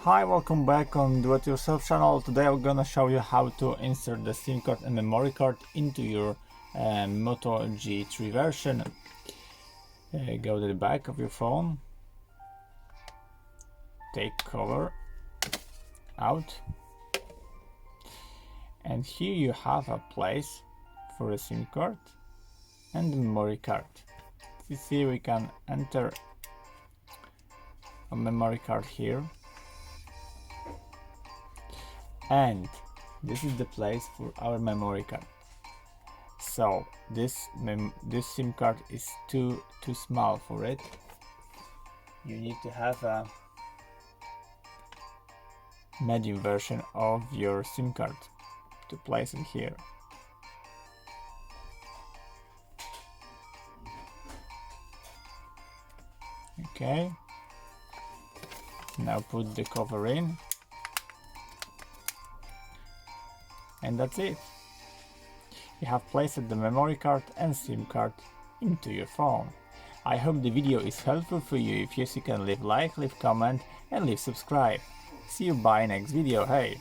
Hi, welcome back on Do It Yourself channel. Today I'm gonna show you how to insert the SIM card and memory card into your Moto G3 version. Go to the back of your phone, take cover out, and here you have a place for a SIM card and the memory card. You see, we can enter a memory card here, and this is the place for our memory card. So this SIM card is too small for it. You need to have a medium version of your SIM card to place it here. Okay, now put the cover in, and that's it. You have placed the memory card and SIM card into your phone. I hope the video is helpful for you. If yes, you can leave like, leave comment and leave subscribe. See you by next video. Hey!